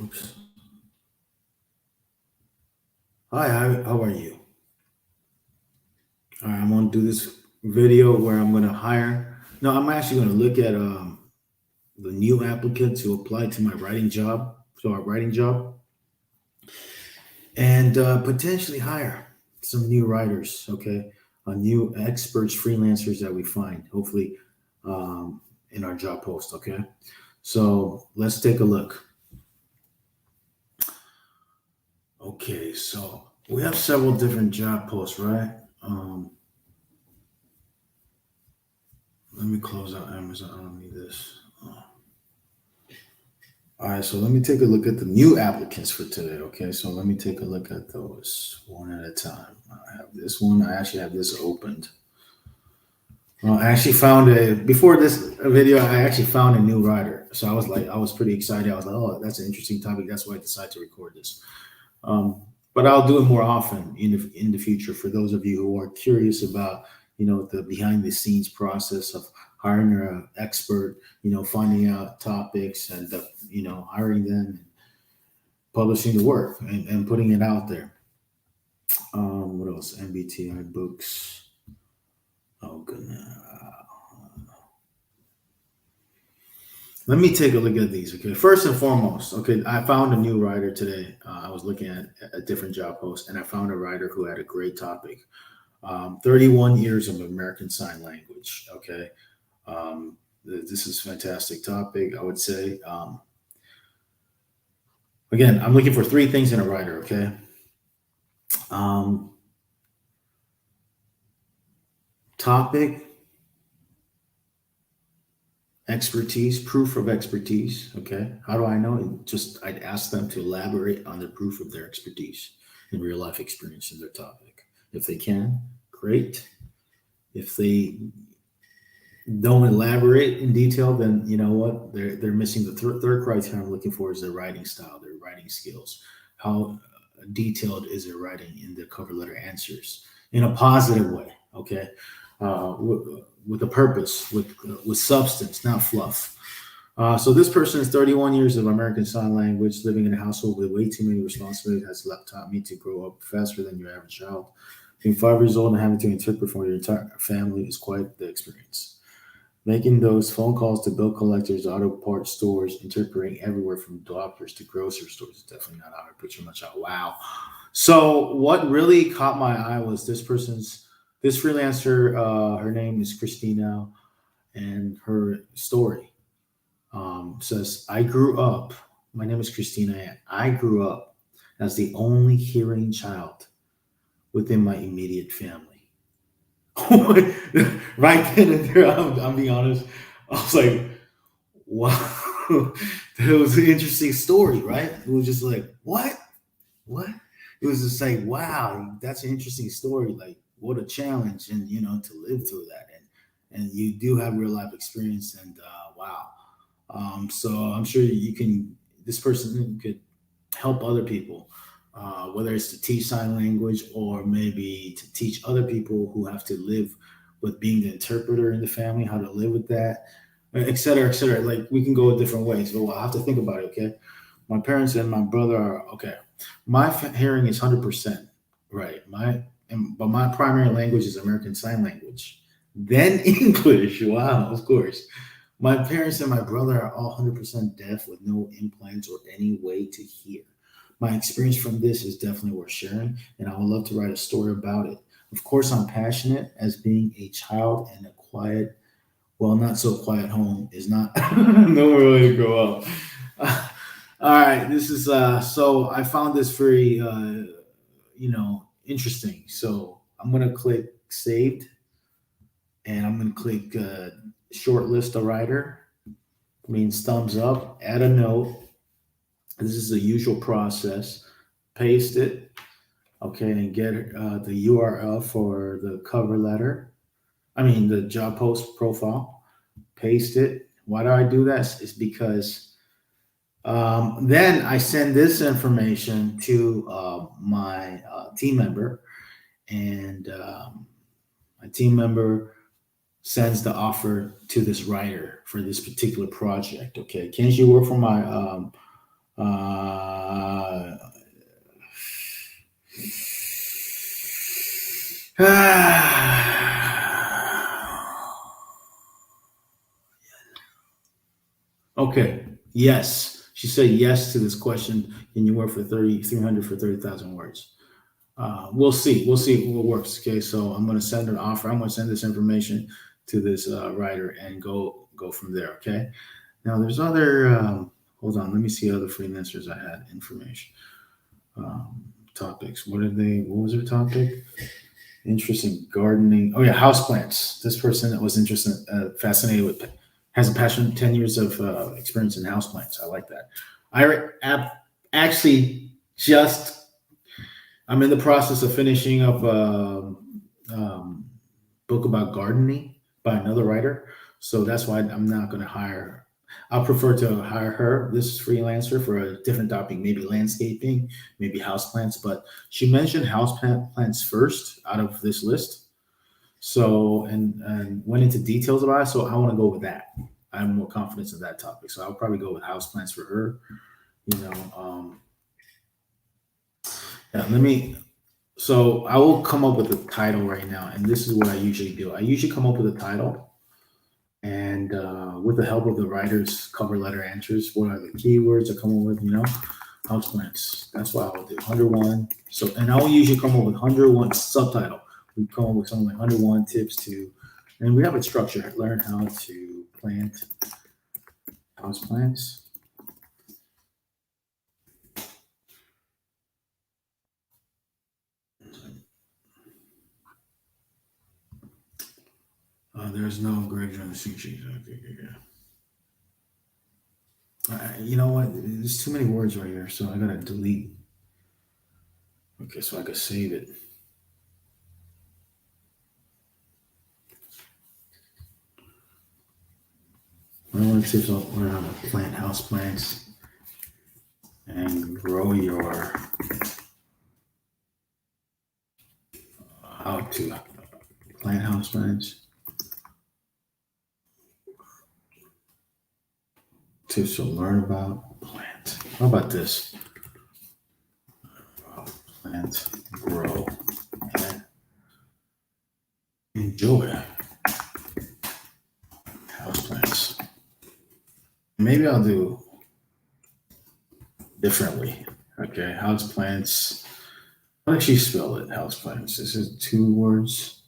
Oops. Hi, how are you? All right, I'm going to do this video where I'm going to hire. No, I'm actually going to look at the new applicants who apply to my writing job, to our writing job, and potentially hire some new writers, okay? New experts, freelancers that we find, hopefully, in our job post, okay? So let's take a look. Okay, so we have several different job posts, right? Let me close out Amazon. I don't need this. All right, so let me take a look at the new applicants for today. Okay, so let me take a look at those one at a time. I have this one. I actually have this opened. I actually found before this video. I actually found a new writer, so I was pretty excited. I was like, oh, that's an interesting topic. That's why I decided to record this. But I'll do it more often in the future for those of you who are curious about the behind the scenes process of hiring an expert, finding out topics and hiring them, publishing the work and putting it out there. What else? MBTI books. Oh goodness. Let me take a look at these. Okay, first and foremost, okay, I found a new writer today. I was looking at a different job post, and I found a writer who had a great topic. 31 years of American Sign Language. Okay, this is a fantastic topic. I would say. Again, I'm looking for three things in a writer. Okay. Um, Topic, expertise, proof of expertise. Okay. How do I know? Just I'd ask them to elaborate on the proof of their expertise in real life experience in their topic. If they can, great. If they don't elaborate in detail, then you know what? They're missing the third criteria I'm looking for is their writing style, their writing skills. How detailed is their writing in the cover letter answers in a positive way? Okay, with a purpose, with substance, not fluff. So this person is 31 years of American Sign Language, living in a household with way too many responsibilities, has taught me to grow up faster than your average child. Being 5 years old and having to interpret for your entire family is quite the experience. Making those phone calls to bill collectors, auto parts stores, interpreting everywhere from doctors to grocery stores is definitely not how I put you much out. Wow. So what really caught my eye was this freelancer. Her name is Christina, and her story says, "I grew up. My name is Christina, and I grew up as the only hearing child within my immediate family." Right then and there, I'm being honest. I was like, wow, that was an interesting story, right? It was just like, what? What? It was just like, wow, that's an interesting story. Like, what a challenge, and to live through that, and you do have real life experience, and wow. So I'm sure you can. This person could help other people, whether it's to teach sign language or maybe to teach other people who have to live with being the interpreter in the family, how to live with that, et cetera, et cetera. Like we can go different ways, but I have to think about it. Okay, my parents and my brother are okay. My hearing is 100% right. But my primary language is American Sign Language, then English. Wow, of course. My parents and my brother are all 100% deaf with no implants or any way to hear. My experience from this is definitely worth sharing, and I would love to write a story about it. Of course, I'm passionate as being a child in a quiet, well, not so quiet home is not nowhere way to grow up. All right, this is so I found this very interesting. So I'm gonna click saved, and I'm gonna click shortlist a writer. Means thumbs up. Add a note. This is the usual process. Paste it, okay, and get the URL for the cover letter. I mean, the job post profile. Paste it. Why do I do that? It's because then I send this information to my team member, and my team member sends the offer to this writer for this particular project. Okay, can you work for my Okay. Yes. She said yes to this question. Can you work for 3,300 for 30,000 words? We'll see. We'll see what works. Okay. So I'm going to send her an offer. I'm going to send this information to this writer and go from there. Okay. Now there's other, hold on. Let me see other freelancers I had information. Topics. What was her topic? Interesting gardening. Oh yeah, houseplants. This person that was interested, fascinated with, has a passion, 10 years of experience in houseplants. I like that. Actually just, I'm in the process of finishing up a book about gardening by another writer. So that's why I'm not going to hire. I'll prefer to hire her, this freelancer, for a different topic, maybe landscaping, maybe houseplants. But she mentioned houseplants first out of this list. So, and went into details about it. So I want to go with that. I have more confidence in that topic. So I'll probably go with houseplants for her. You know, yeah, so I will come up with a title right now. And this is what I usually do. I usually come up with a title, and with the help of the writer's cover letter answers, what are the keywords I come up with, houseplants. That's what I will do. 101. So, and I'll usually come up with 101 subtitle. We come up with something like 101 tips to, and we have a structure, learn how to plant houseplants. There's no greater on the sing sheet. Okay, yeah. You know what? There's too many words right here, so I gotta delete. Okay, so I can save it. I want to tips on learn how to plant house plants and grow your how to plant house plants. Tips to learn about plant. How about this? Plant, grow, and enjoy house plants. Maybe I'll do differently. Okay, house plants. How does she spell it? House plants. This is 2 words.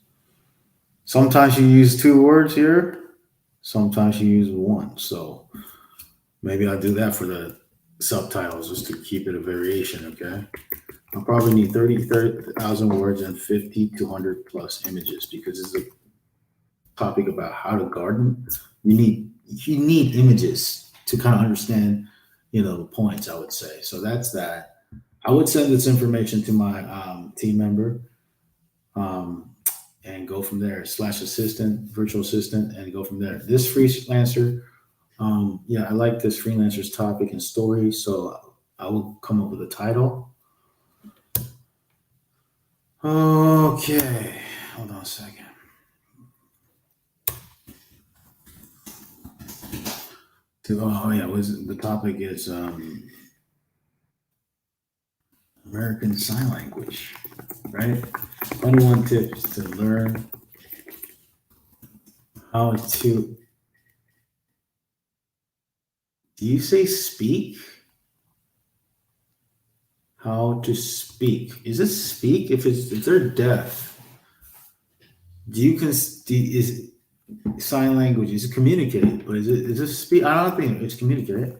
Sometimes you use 2 words here. Sometimes you use 1. So maybe I'll do that for the subtitles just to keep it a variation. Okay. I'll probably need 30,000 words and 50 to 100 plus images because it's a topic about how to garden. You need images to kind of understand, the points, I would say. So that's that. I would send this information to my team member and go from there, /assistant, virtual assistant, and go from there. This freelancer, yeah, I like this freelancer's topic and story. So I will come up with a title. Okay, hold on a second. The topic is American Sign Language, right? 21 tips to learn how to. Do you say speak? How to speak? Is it speak? If they're deaf, is sign language? Is it communicate? But is it speak? I don't think it's communicate.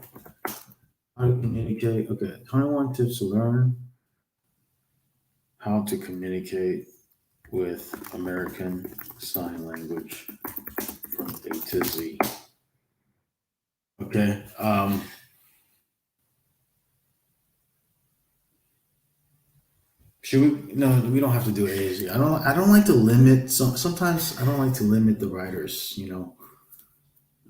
How to communicate? Okay, 21 tips to learn how to communicate with American Sign Language from A to Z. Okay. Should we? No, we don't have to do A to Z. I don't like to limit. Sometimes I don't like to limit the writers.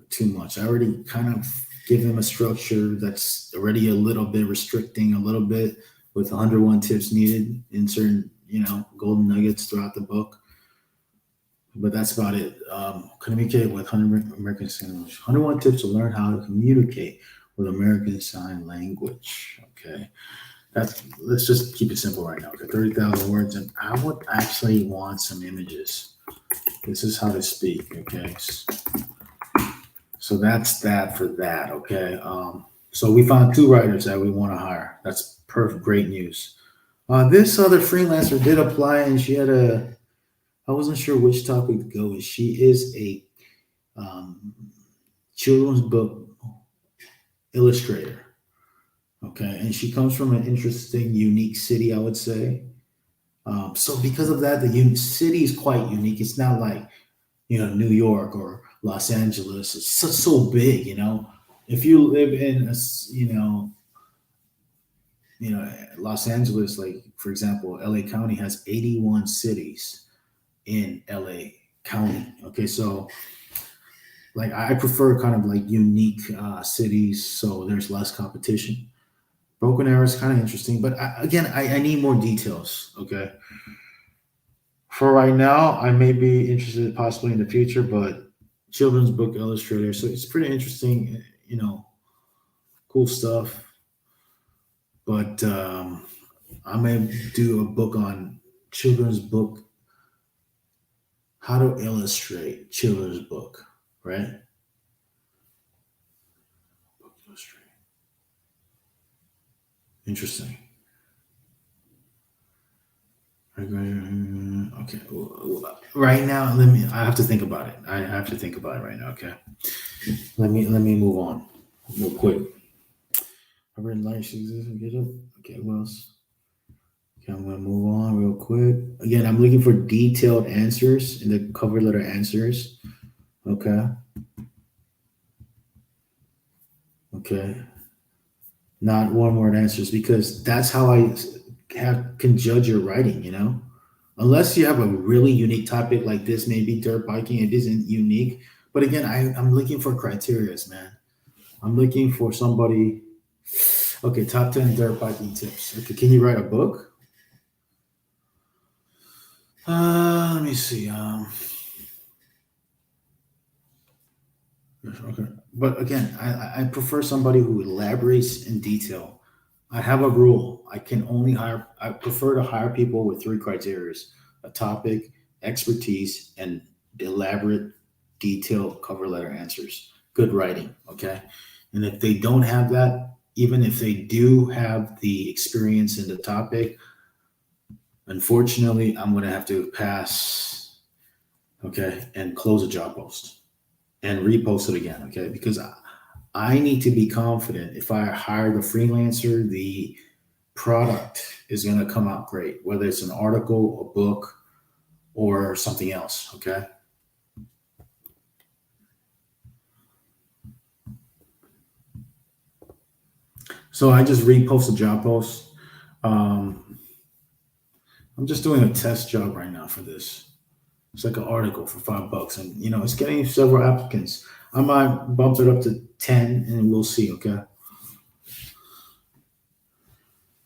Too much. I already kind of give them a structure that's already a little bit restricting, a little bit with 101 tips needed in certain, golden nuggets throughout the book. But that's about it. Communicate with American Sign Language. 101 tips to learn how to communicate with American Sign Language. Okay. Let's just keep it simple right now. Okay, 30,000 words, and I would actually want some images. This is how to speak. Okay. So that's that for that. Okay. So we found two writers that we want to hire. That's perfect. Great news. This other freelancer did apply, and she had a. I wasn't sure which topic to go with. She is a um, children's book illustrator. Okay, and she comes from an interesting, unique city, I would say. So because of that, the city is quite unique. It's not like New York or Los Angeles. It's so big. If you live in Los Angeles, like for example, LA County has 81 cities in LA County. Okay, so like I prefer kind of like unique cities, so there's less competition. Broken Arrow is kind of interesting, but I need more details. Okay, for right now, I may be interested possibly in the future, but children's book illustrator, so it's pretty interesting. Cool stuff. But I may do a book on children's book, how to illustrate children's book, right? Book illustrate. Interesting. Okay. Right now, let me. I have to think about it. I have to think about it right now. Okay. Let me move on real quick. I've written licenses and get up. Okay. What else? Okay, I'm gonna move on real quick. Again, I'm looking for detailed answers in the cover letter answers. Okay. Okay. Not one word answers because that's how I can judge your writing. Unless you have a really unique topic like this, maybe dirt biking, it isn't unique. But again, I'm looking for criterias, man. I'm looking for somebody. Okay, top 10 dirt biking tips. Okay, can you write a book? Let me see. Okay, but again, I prefer somebody who elaborates in detail. I have a rule. I can only hire. I prefer to hire people with three criteria: a topic, expertise, and elaborate, detailed cover letter answers. Good writing. Okay, and if they don't have that, even if they do have the experience in the topic, unfortunately, I'm going to have to pass. Okay, and close a job post and repost it again. Okay, because I need to be confident if I hire the freelancer, the product is going to come out great, whether it's an article, a book, or something else. Okay. So I just repost a job post. Um, I'm just doing a test job right now for this. It's like an article for $5, and it's getting several applicants. I might bump it up to 10, and we'll see. Okay.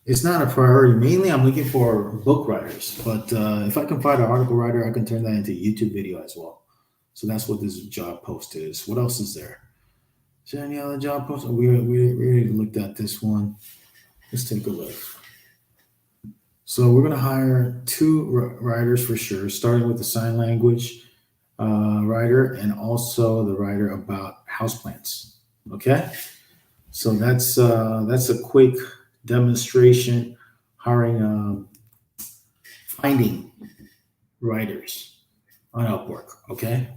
It's not a priority. Mainly, I'm looking for book writers, but if I can find an article writer, I can turn that into YouTube video as well. So that's what this job post is. What else is there? Is there any other job posts? Oh, we already looked at this one. Let's take a look. So we're gonna hire two writers for sure, starting with the sign language writer and also the writer about houseplants. Okay, so that's a quick demonstration hiring finding writers on Upwork. Okay,